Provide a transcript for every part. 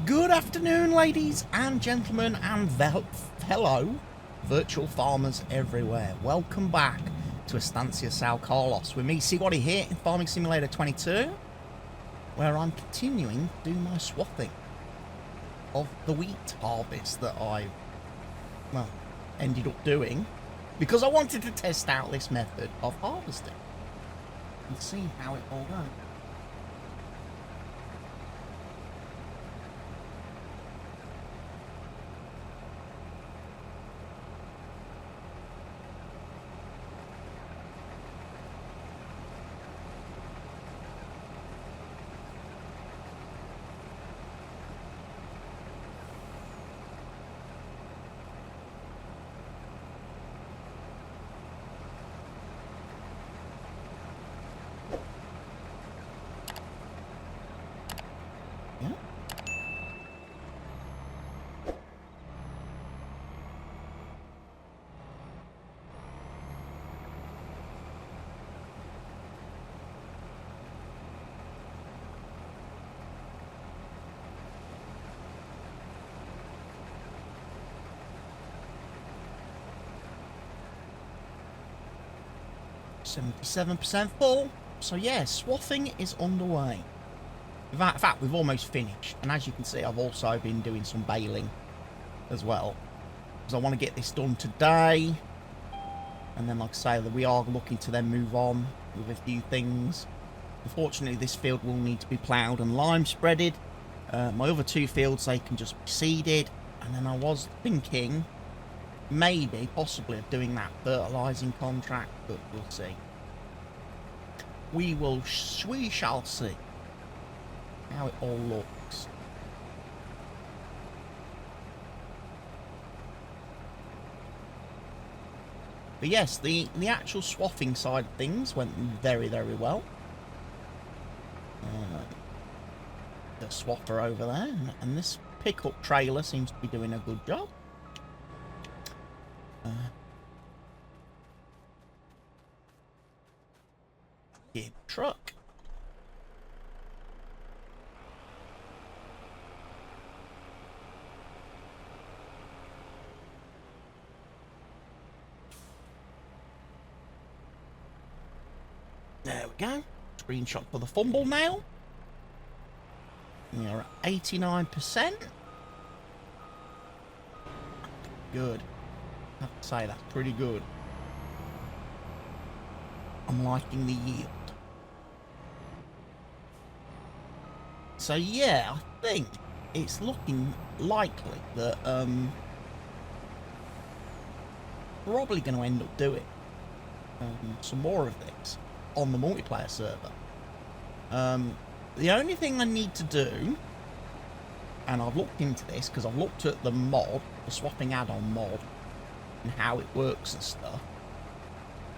Good afternoon, ladies and gentlemen, and hello, virtual farmers everywhere. Welcome back to Estância São Carlos with me, Swathing, here in Farming Simulator 22, where I'm continuing to do my swathing of the wheat harvest that I, well, ended up doing because I wanted to test out this method of harvesting and see how it all goes. Yeah. %77 full. So yeah, swathing is underway. In fact, we've almost finished. And as you can see, I've also been doing some baling as well, because I want to get this done today. And then, like I say, that we are looking to then move on with a few things. Unfortunately, this field will need to be ploughed and lime spreaded. My other two fields, they can just be seeded. And then I was thinking, maybe, possibly, of doing that fertilising contract, but we'll see. We shall see how it all looks. But yes, the actual swathing side of things went very, very well. The swather over there, and this pickup trailer seems to be doing a good job. Big truck. There we go. Screenshot for the fumble now. We are at 89%. Good. I have to say, that's pretty good. I'm liking the yield. So yeah, I think it's looking likely that probably going to end up doing some more of this on the multiplayer server. The only thing I need to do, and I've looked into this because I've looked at the mod, the swapping add-on mod, and how it works and stuff.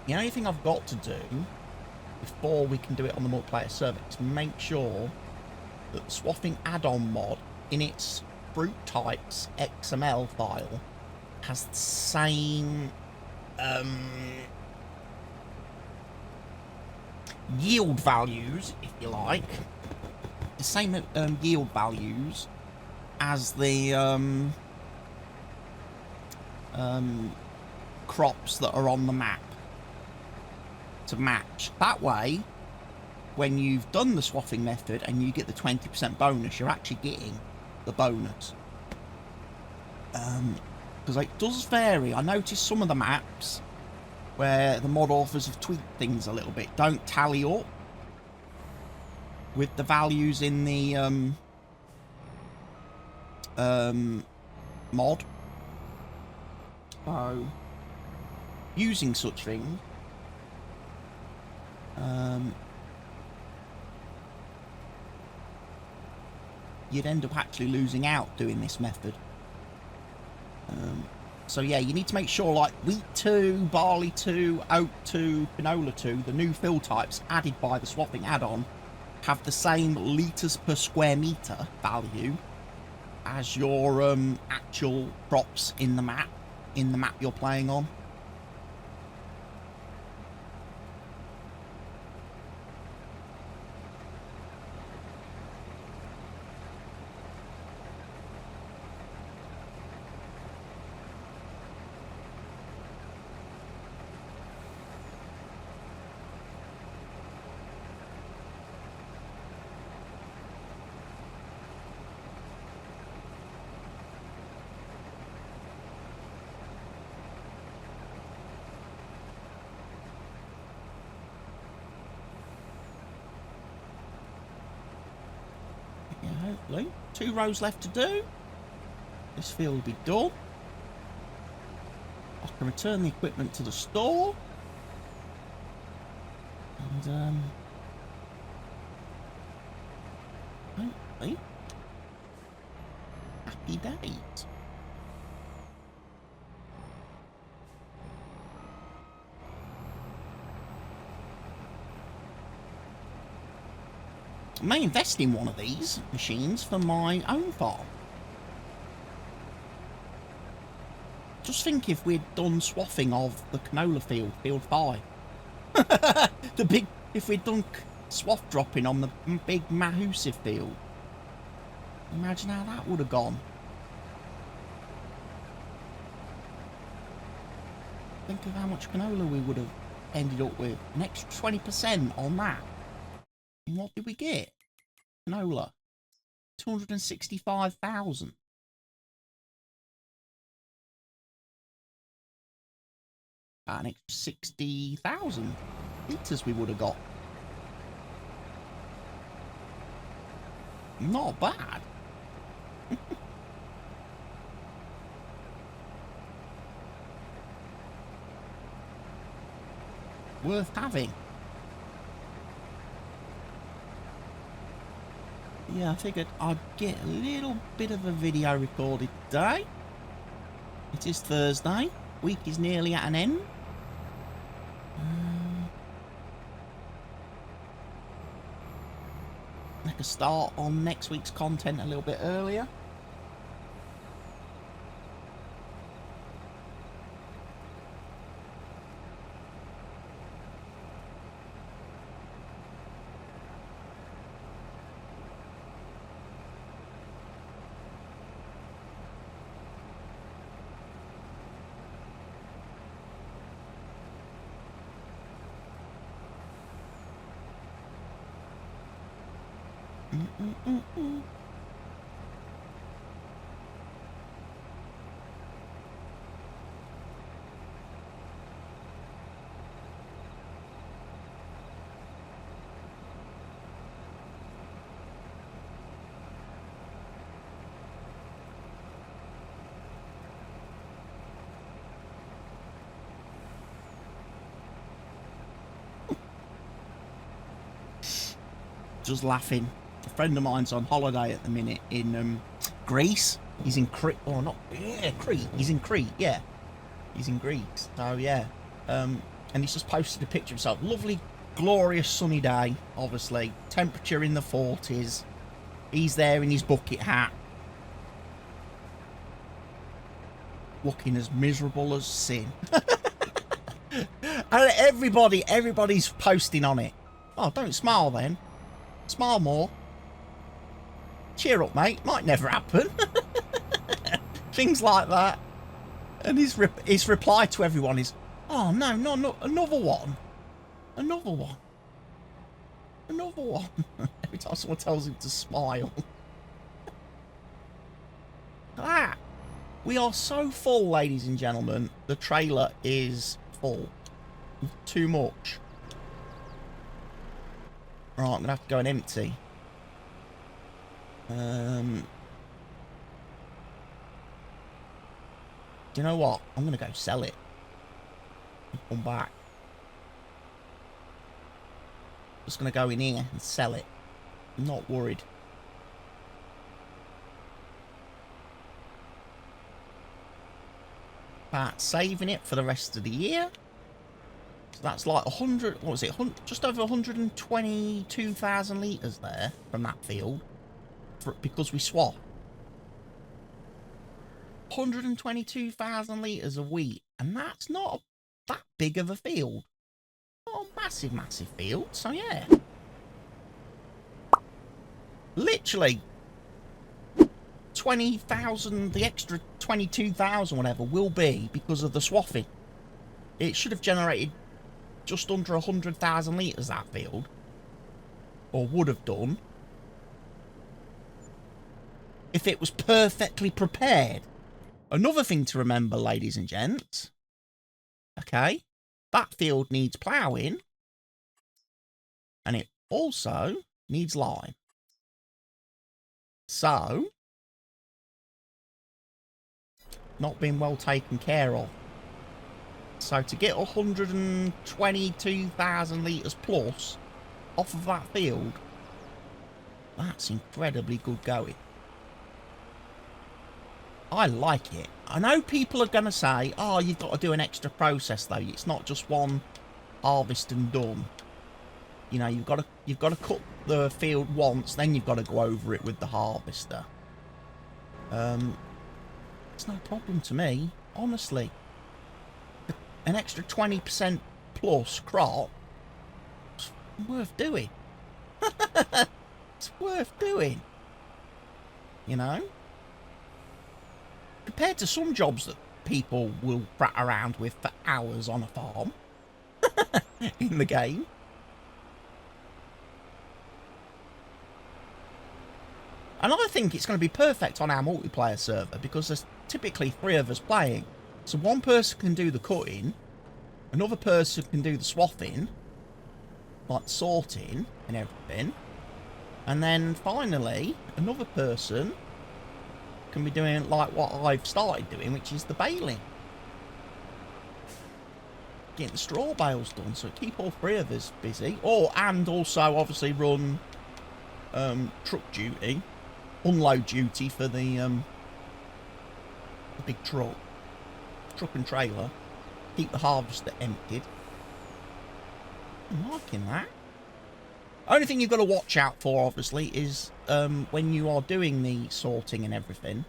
The only thing I've got to do before we can do it on the multiplayer server is make sure that the swapping add-on mod in its fruit types XML file has the same yield values, if you like, the same yield values as the crops that are on the map to match. That way, when you've done the swathing method and you get the 20% bonus, you're actually getting the bonus. Because it does vary. I noticed some of the maps where the mod authors have tweaked things a little bit don't tally up with the values in the mod. So, using such things, you'd end up actually losing out doing this method. So yeah, you need to make sure, like wheat 2, barley 2, oat 2, canola 2, the new fill types added by the swapping add-on, have the same litres per square metre value as your actual crops in the map you're playing on. Lovely. 2 rows left to do. This field will be done. I can return the equipment to the store. And, hopefully, happy days. I may invest in one of these machines for my own farm. Just think if we'd done swathing of the canola field, field 5. If we'd done swath dropping on the big Mahusive field. Imagine how that would have gone. Think of how much canola we would have ended up with. An extra 20% on that. And what did we get? Canola. 265,000. About an extra 60,000 litres we would have got. Not bad. Worth having. Yeah, I figured I'd get a little bit of a video recorded today. It is Thursday. Week is nearly at an end. Make a start on next week's content a little bit earlier. Just laughing. A friend of mine's on holiday at the minute in Greece. He's in Crete. Oh, not yeah, Crete. He's in Crete. Yeah, he's in Greece. So yeah, and he's just posted a picture of himself. Lovely, glorious sunny day. Obviously, temperature in the 40s. He's there in his bucket hat, looking as miserable as sin. And everybody's posting on it. Oh, don't smile then. Smile more. Cheer up, mate. Might never happen. Things like that. And his reply to everyone is, "Oh no, another one, another one, another one." Every time someone tells him to smile. Ah, we are so full, ladies and gentlemen. The trailer is full. Too much. Right, I'm gonna have to go and empty. Do you know what? I'm gonna go sell it. Come back. Just gonna go in here and sell it. I'm not worried. But saving it for the rest of the year. So that's like 100, what was it? Just over 122,000 litres there from that field. Because we swap. 122,000 litres of wheat. And that's not that big of a field. Not a massive, massive field. So yeah. Literally 20,000, the extra 22,000 whatever will be because of the swathing. It should have generated just under 100,000 litres, that field. Or would have done. If it was perfectly prepared. Another thing to remember, ladies and gents. Okay. That field needs ploughing. And it also needs lime. So, not been well taken care of. So to get 122,000 litres plus off of that field, that's incredibly good going. I like it. I know people are going to say, oh, you've got to do an extra process though. It's not just one harvest and done. You know, you've got to cut the field once, then you've got to go over it with the harvester. It's no problem to me, honestly. An extra 20% plus crop, it's worth doing. It's worth doing. You know? Compared to some jobs that people will prat around with for hours on a farm in the game. And I think it's going to be perfect on our multiplayer server because there's typically 3 of us playing. So one person can do the cutting, another person can do the swathing, like sorting and everything. And then finally, another person can be doing like what I've started doing, which is the baling. Getting the straw bales done, so keep all 3 of us busy. And also obviously run truck duty, unload duty for the big truck and trailer. Keep the harvester emptied. I'm liking that. Only thing you've got to watch out for, obviously, is when you are doing the sorting and everything.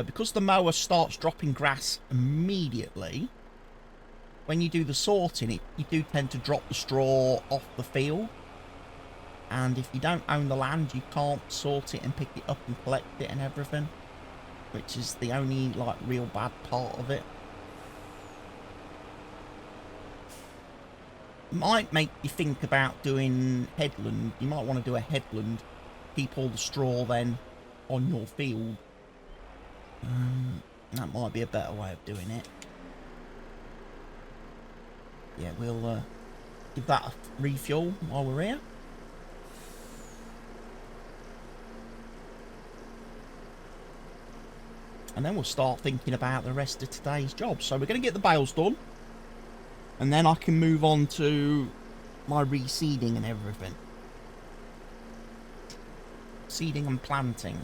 Because the mower starts dropping grass immediately, when you do the sorting, you do tend to drop the straw off the field. And if you don't own the land, you can't sort it and pick it up and collect it and everything. Which is the only, like, real bad part of it. Might make you think about doing headland. You might want to do a headland. Keep all the straw then on your field. That might be a better way of doing it. Yeah, we'll give that a refuel while we're here. And then we'll start thinking about the rest of today's job. So we're going to get the bales done. And then I can move on to my reseeding and everything. Seeding and planting.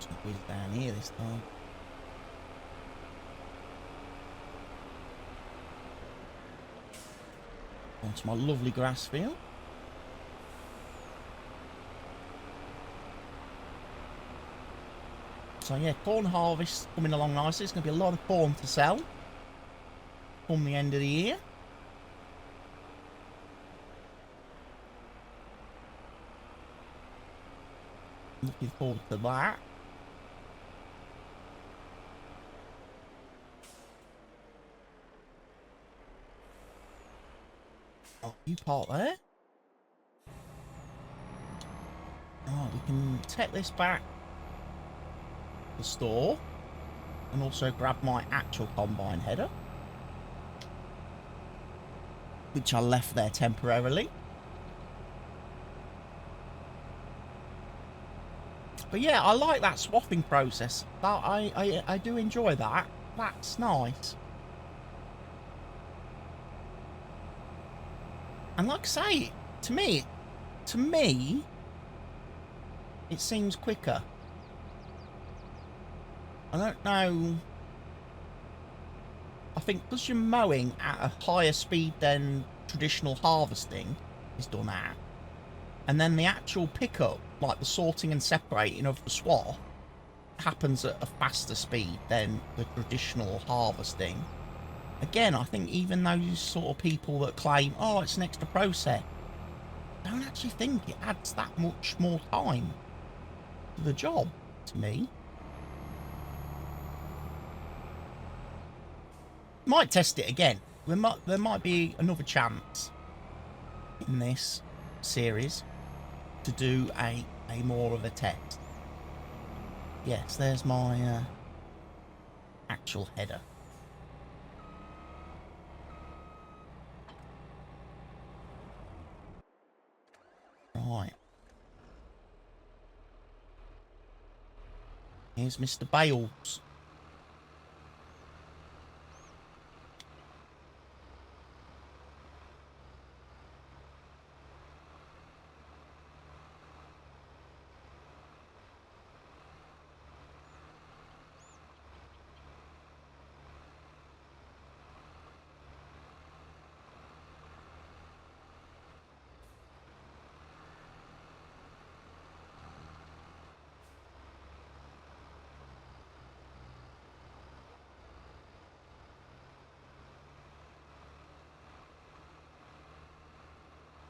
Some whiz down here this time. Onto my lovely grass field. So yeah, corn harvest coming along nicely. It's going to be a lot of corn to sell come the end of the year. Looking forward to that. Oh, you part there. Oh, we can take this back to the store and also grab my actual combine header, which I left there temporarily. But yeah, I like that swathing process. I do enjoy that. That's nice. And like I say, to me, it seems quicker. I don't know. I think because you're mowing at a higher speed than traditional harvesting is done at, and then the actual pickup, like the sorting and separating of the swath, happens at a faster speed than the traditional harvesting. Again, I think even those sort of people that claim, oh, it's an extra process, don't actually think it adds that much more time to the job, to me. Might test it again. There might be another chance in this series to do a more of a test. Yes, there's my actual header. Here's Mr. Bales.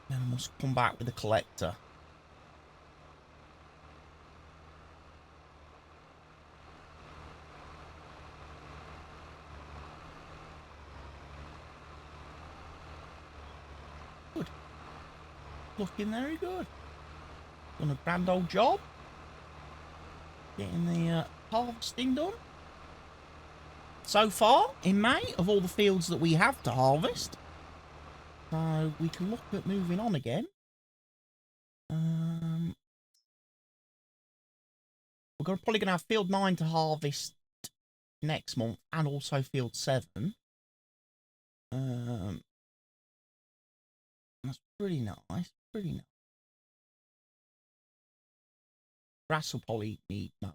Then I must come back with the collector. Good. Looking very good. Done a grand old job. Getting the harvesting done. So far, in May, of all the fields that we have to harvest. So we can look at moving on again. We're probably going to have field 9 to harvest next month, and also field 7. That's pretty nice. Pretty nice. Grass will probably need no.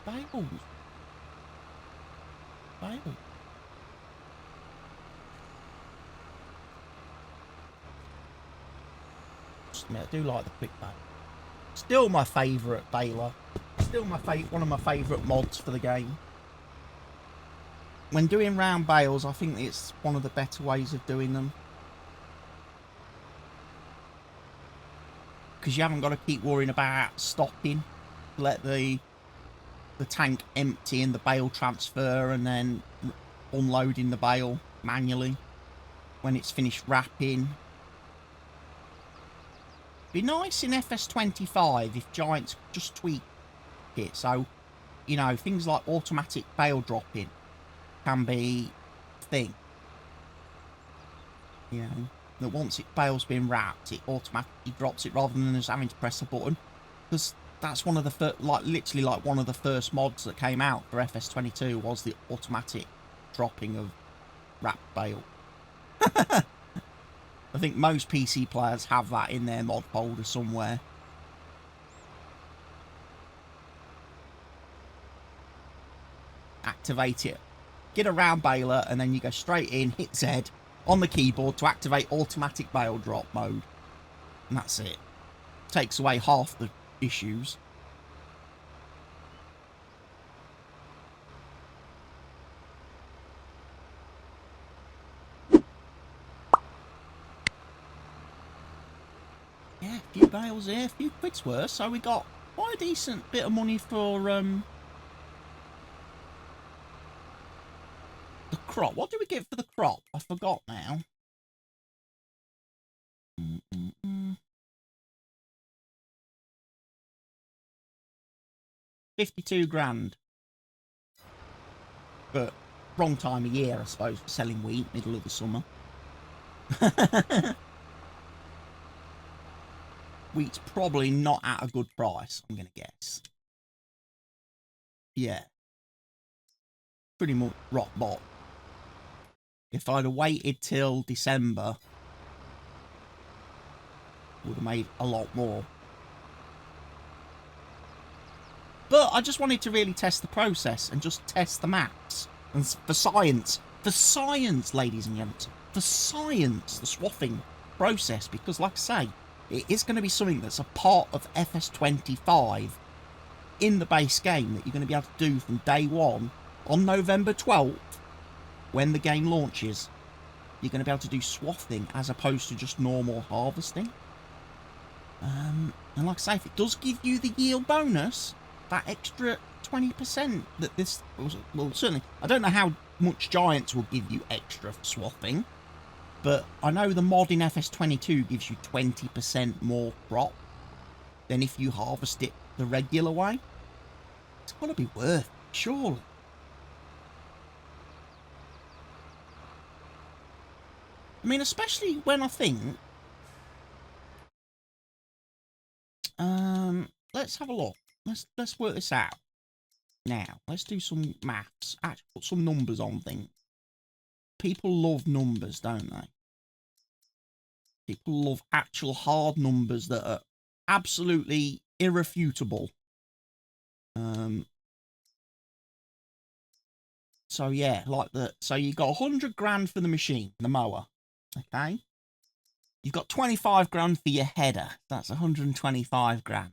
Bibles. Bible. I do like the quick bale. Still my favourite baler. Still one of my favourite mods for the game. When doing round bales, I think it's one of the better ways of doing them. Because you haven't got to keep worrying about stopping. Let the tank empty and the bale transfer, and then unloading the bale manually when it's finished wrapping. Be nice in FS25 if Giants just tweak it, so you know things like automatic bale dropping can be a thing. You know, that once bale's been wrapped, it automatically drops it rather than just having to press a button. Because that's one of the first, literally one of the first mods that came out for FS22 was the automatic dropping of wrapped bale. I think most PC players have that in their mod folder somewhere. Activate it. Get a round baler, and then you go straight in, hit Z on the keyboard to activate automatic bale drop mode. And that's it. Takes away half the issues. Yeah, a few bales here, a few quid's worth. So we got quite a decent bit of money for the crop. What do we get for the crop? I forgot now. 52 grand. But wrong time of year, I suppose, for selling wheat, middle of the summer. Wheat's probably not at a good price, I'm going to guess. Yeah. Pretty much rock bottom. If I'd have waited till December, would have made a lot more. But I just wanted to really test the process and just test the maps. And for science, ladies and gents, for science, the swathing process, because like I say, it is going to be something that's a part of FS25 in the base game that you're going to be able to do from day one on November 12th when the game launches. You're going to be able to do swathing as opposed to just normal harvesting. And like I say, if it does give you the yield bonus, that extra 20% that this, well, certainly, I don't know how much Giants will give you extra for swathing, but I know the mod in FS22 gives you 20% more crop than if you harvest it the regular way. It's got to be worth it, surely. I mean, especially when I think, let's have a look. Let's work this out. Now, let's do some maths. Actually, put some numbers on things. People love numbers, don't they? People love actual hard numbers that are absolutely irrefutable. So yeah, like that. So you got 100 grand for the machine, the mower. Okay. You've got 25 grand for your header. That's 125 grand.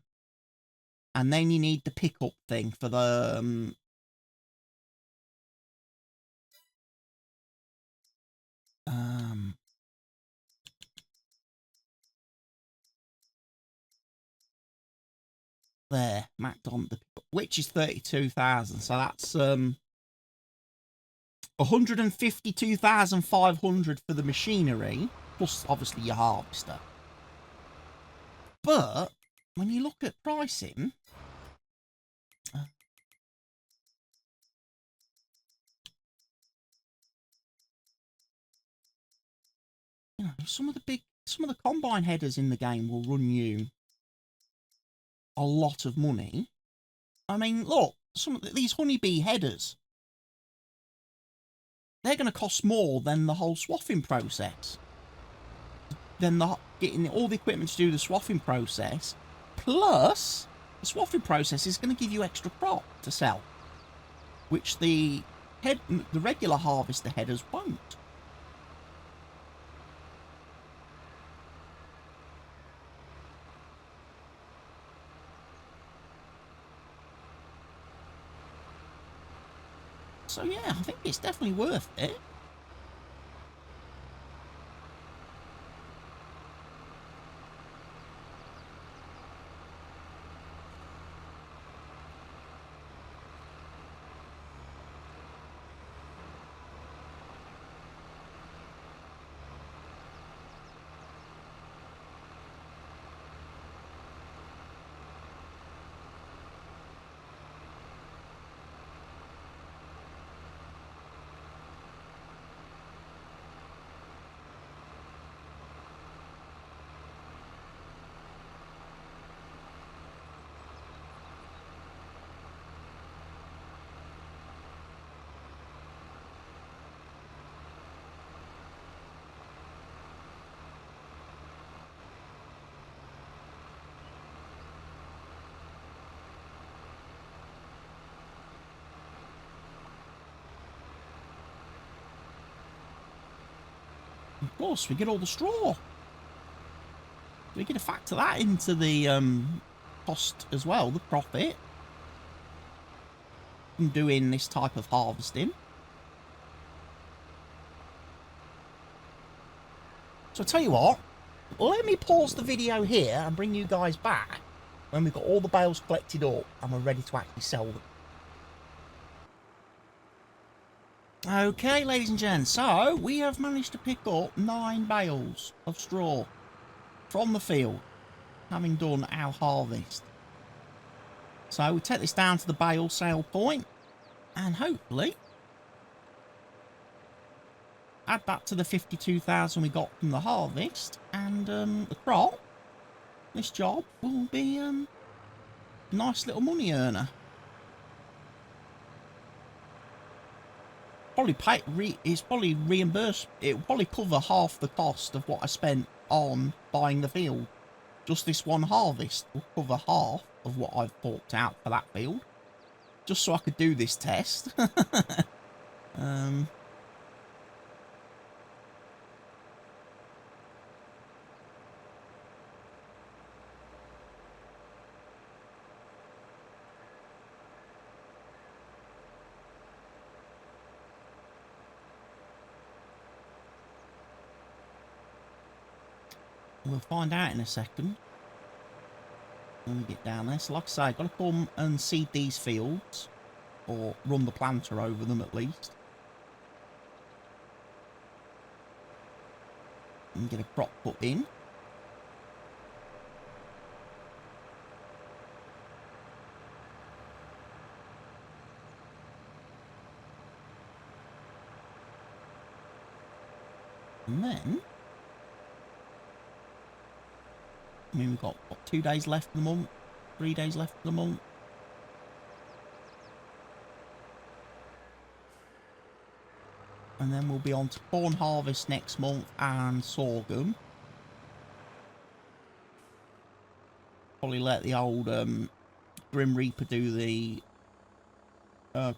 And then you need the pickup thing for the there, mapped on the pickup, which is 32,000. So that's 152,500 for the machinery, plus obviously your harvester. But when you look at pricing, you know, some of the combine headers in the game will run you a lot of money. I mean, look, some of these honeybee headers, they're going to cost more than the whole swathing process. Then getting all the equipment to do the swathing process, plus the swathing process is going to give you extra crop to sell, which the regular harvester headers won't. So yeah, I think it's definitely worth it. Of course, we get all the straw. We get to factor that into the cost as well, the profit from doing this type of harvesting. So I'll tell you what, let me pause the video here and bring you guys back when we've got all the bales collected up and we're ready to actually sell them. Okay, ladies and gents, so we have managed to pick up 9 bales of straw from the field, having done our harvest. So we take this down to the bale sale point and hopefully add that to the 52,000 we got from the harvest, and the crop. This job will be a nice little money earner. probably it's probably reimbursed. It will probably cover half the cost of what I spent on buying the field. Just this one harvest will cover half of what I've forked out for that field, just so I could do this test. We'll find out in a second when we get down there. So like I say, I've got to come and seed these fields, or run the planter over them at least, and get a crop put in. And then, I mean, we've got, what, 2 days left of the month? 3 days left of the month? And then we'll be on to corn harvest next month and sorghum. Probably let the old Grim Reaper do the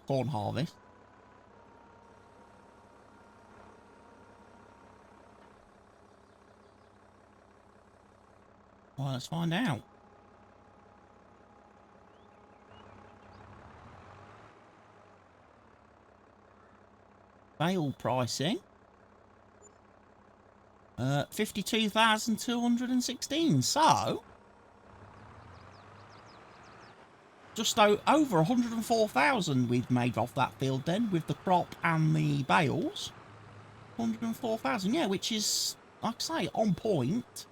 corn harvest. Well, let's find out. Bale pricing. 52,216. So, just over 104,000 we've made off that field then, with the crop and the bales. 104,000, yeah, which is, like I say, on point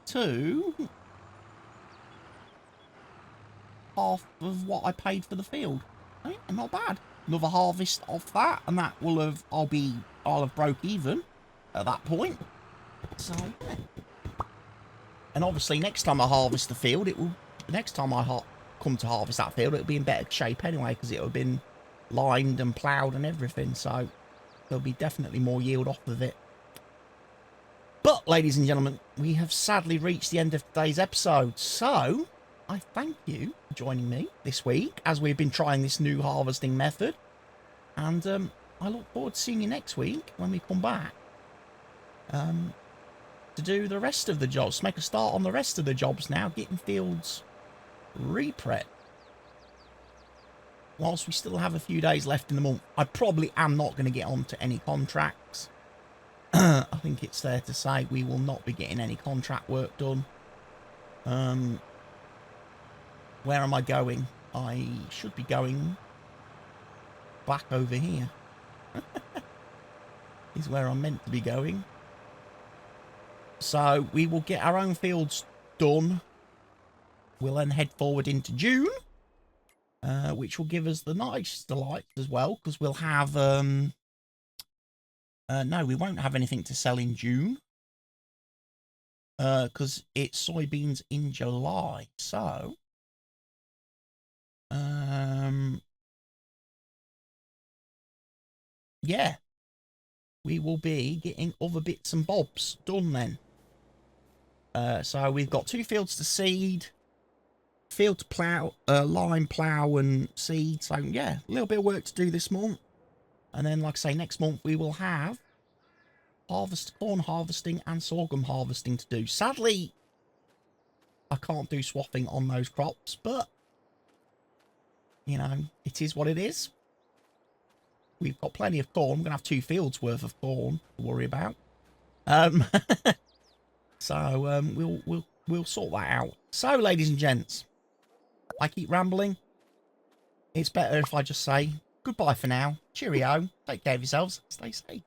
to half of what I paid for the field. I mean, not bad. Another harvest off that, and that will have, I'll have broke even at that point. So, yeah. And obviously, next time I harvest the field, next time I come to harvest that field, it'll be in better shape anyway, because it'll have been lined and ploughed and everything. So there'll be definitely more yield off of it. But, ladies and gentlemen, we have sadly reached the end of today's episode. So, I thank you for joining me this week as we've been trying this new harvesting method. And I look forward to seeing you next week when we come back to do the rest of the jobs. Make a start on the rest of the jobs now, getting fields re-prep. Whilst we still have a few days left in the month, I probably am not going to get on to any contracts. I think it's fair to say we will not be getting any contract work done. Where am I going? I should be going back over here. Is where I'm meant to be going. So we will get our own fields done. We'll then head forward into June, which will give us the nice delight as well, because we'll have no, we won't have anything to sell in June, because it's soybeans in July. So yeah, we will be getting other bits and bobs done then. So we've got 2 fields to seed, field to plough, line plough and seed. So yeah, a little bit of work to do this month. And then, like I say, next month we will have corn harvesting and sorghum harvesting to do. Sadly, I can't do swathing on those crops, but you know, it is what it is. We've got plenty of corn. We're gonna have 2 fields worth of corn to worry about. So we'll sort that out. So, ladies and gents, I keep rambling. It's better if I just say goodbye for now. Cheerio. Take care of yourselves. Stay safe.